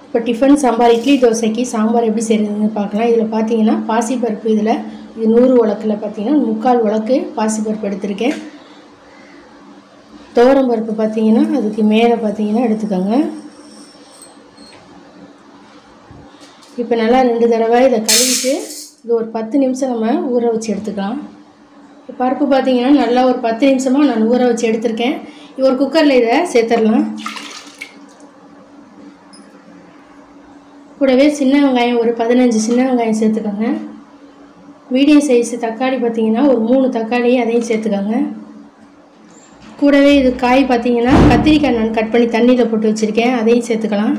இப்போ டிஃபன் சாம்பார் இட்லி தோசைக்கு சாம்பார் எப்படி செய்கிறதுன்னு பார்க்கலாம். இதில் பார்த்தீங்கன்னா பாசிப்பருப்பு, இதில் இது 100 உலக்கில் பார்த்தீங்கன்னா 3/4 உலக்கு பாசிப்பருப்பு எடுத்திருக்கேன். துவரம் பருப்பு பார்த்தீங்கன்னா அதுக்கு மேலே பார்த்தீங்கன்னா எடுத்துக்கோங்க. இப்போ நல்லா 2 தடவை இதை கழுவிட்டு இது ஒரு 10 நிமிஷம் நம்ம ஊற வச்சு எடுத்துக்கலாம். பருப்பு பார்த்தீங்கன்னா நல்லா ஒரு 10 நிமிஷமாக நான் ஊற வச்சு எடுத்திருக்கேன். ஒரு குக்கரில் இதை சேர்த்துடலாம். கூடவே சின்ன வெங்காயம் ஒரு 15 சின்ன வெங்காயம் சேர்த்துக்கோங்க. மீடியம் சைஸ் தக்காளி பார்த்தீங்கன்னா ஒரு 3 தக்காளி அதையும் சேர்த்துக்கோங்க. கூடவே இது காய் பார்த்தீங்கன்னா கத்திரிக்காய் நான் கட் பண்ணி தண்ணியில் போட்டு வச்சுருக்கேன், அதையும் சேர்த்துக்கலாம்.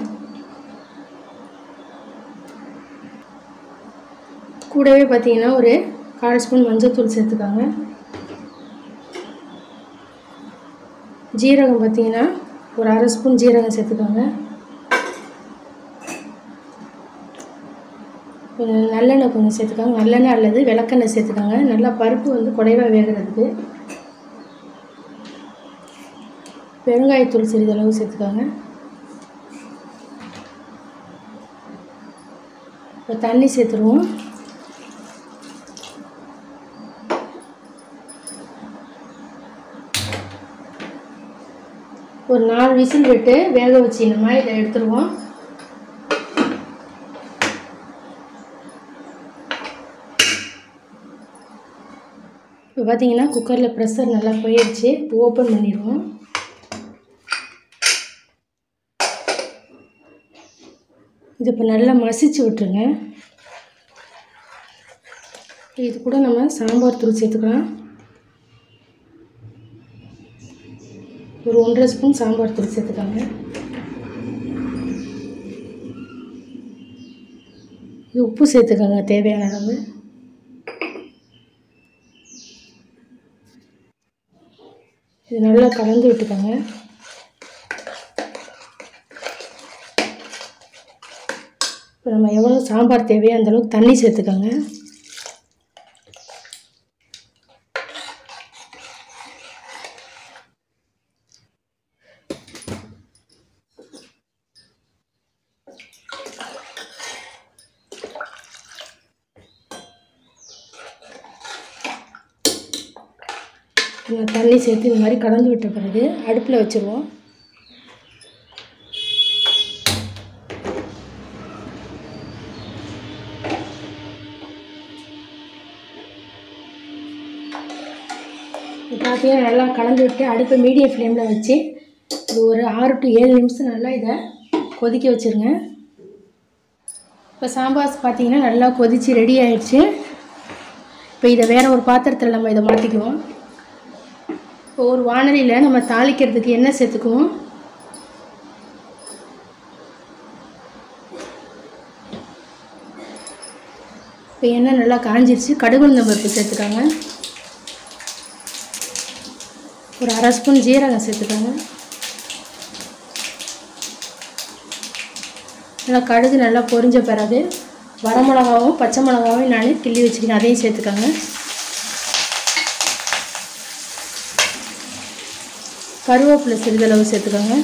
கூடவே பார்த்தீங்கன்னா ஒரு 1/4 ஸ்பூன் மஞ்சள்தூள் சேர்த்துக்கோங்க. ஜீரகம் பார்த்தீங்கன்னா ஒரு 1/2 ஸ்பூன் ஜீரகம் சேர்த்துக்கோங்க. நல்லெண்ணெய் கொஞ்சம் சேர்த்துக்கோங்க. நல்லெண்ணெய் அல்லது விளக்கெண்ணெய் சேர்த்துக்கோங்க. நல்லா பருப்பு வந்து குறைவாக வேகிறதுக்கு. பெருங்காயத்தூள் சிறிதளவு சேர்த்துக்கோங்க. இப்போ தண்ணி சேர்த்துருவோம். ஒரு 4 விசில் விட்டு வேக வச்சு நம்ம இதை எடுத்துருவோம். இப்போ பார்த்தீங்கன்னா குக்கரில் ப்ரெஷர் நல்லா போயிடுச்சு. இப்போ ஓப்பன் பண்ணிடுவோம். இது இப்போ நல்லா மசிச்சு விட்டுருங்க. இது கூட நம்ம சாம்பார் தூள் சேர்த்துக்கலாம். ஒரு 1/2 ஸ்பூன் சாம்பார் தூள் சேர்த்துக்கோங்க. இது உப்பு சேர்த்துக்கோங்க தேவையான அளவு. இது நல்லா கலந்து விட்டுக்கோங்க. இப்போ நம்ம எவ்வளோ சாம்பார் தேவையோ அந்தளவுக்கு தண்ணி சேர்த்துக்கோங்க. தண்ணி சேர்த்து இந்த மாதிரி கலந்து விட்ட பிறகு அடுப்பில் வச்சுருவோம். பார்த்தீங்கன்னா நல்லா கலந்து விட்டு அடுப்பை மீடியம் ஃப்ளேமில் வச்சு இது ஒரு 6 to 7 நிமிஷம் நல்லா இதை கொதிக்க வச்சுருங்க. இப்போ சாம்பார் பார்த்தீங்கன்னா நல்லா கொதித்து ரெடி ஆயிடுச்சு. இப்போ இதை வேறு ஒரு பாத்திரத்தில் நம்ம இதை மாற்றிக்குவோம். இப்போ ஒரு வானலியில் நம்ம தாளிக்கிறதுக்கு எண்ணெய் சேர்த்துக்குவோம். இப்போ எண்ணெய் நல்லா காஞ்சிருச்சு. கடுகு உளுந்தம் பருப்பு சேர்த்துக்காங்க. ஒரு 1/2 ஸ்பூன் ஜீரகம் சேர்த்துக்காங்க. நல்லா கடுகு நல்லா பொரிஞ்ச பிறகு வரமிளகாவும் பச்சை மிளகாவும் நான் கிள்ளி வச்சுருக்கேன், அதையும் சேர்த்துக்காங்க. கருவேப்பிலை சிறிதளவு சேர்த்துக்கோங்க.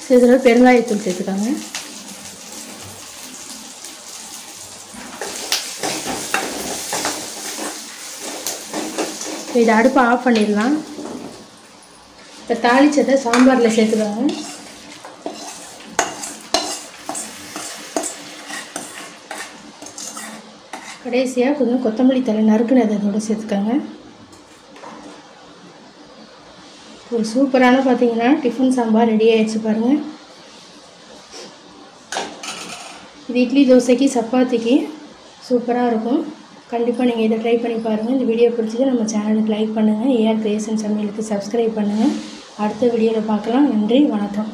சிறிதளவு பெருங்காயத்தூள் சேர்த்துக்கோங்க. இதை அடுப்பை ஆஃப் பண்ணிடலாம். இப்போ தாளிச்சதை சாம்பாரில் சேர்த்துக்கோங்க. கடைசியாக கொஞ்சம் கொத்தமல்லி தழை நறுக்குனதை அதோடு சேர்த்துக்கோங்க. ஒரு சூப்பரான பார்த்தீங்கன்னா டிஃபன் சாம்பார் ரெடி ஆகிடுச்சு பாருங்கள். இது இட்லி தோசைக்கு சப்பாத்திக்கு சூப்பராக இருக்கும். கண்டிப்பாக நீங்கள் இதை ட்ரை பண்ணி பாருங்கள். இந்த வீடியோ பிடிச்சது நம்ம சேனலுக்கு லைக் பண்ணுங்கள். ஏஆர் கிரியேஷன் சமையலுக்கு சப்ஸ்கிரைப் பண்ணுங்கள். அடுத்த வீடியோவில் பார்க்கலாம். நன்றி, வணக்கம்.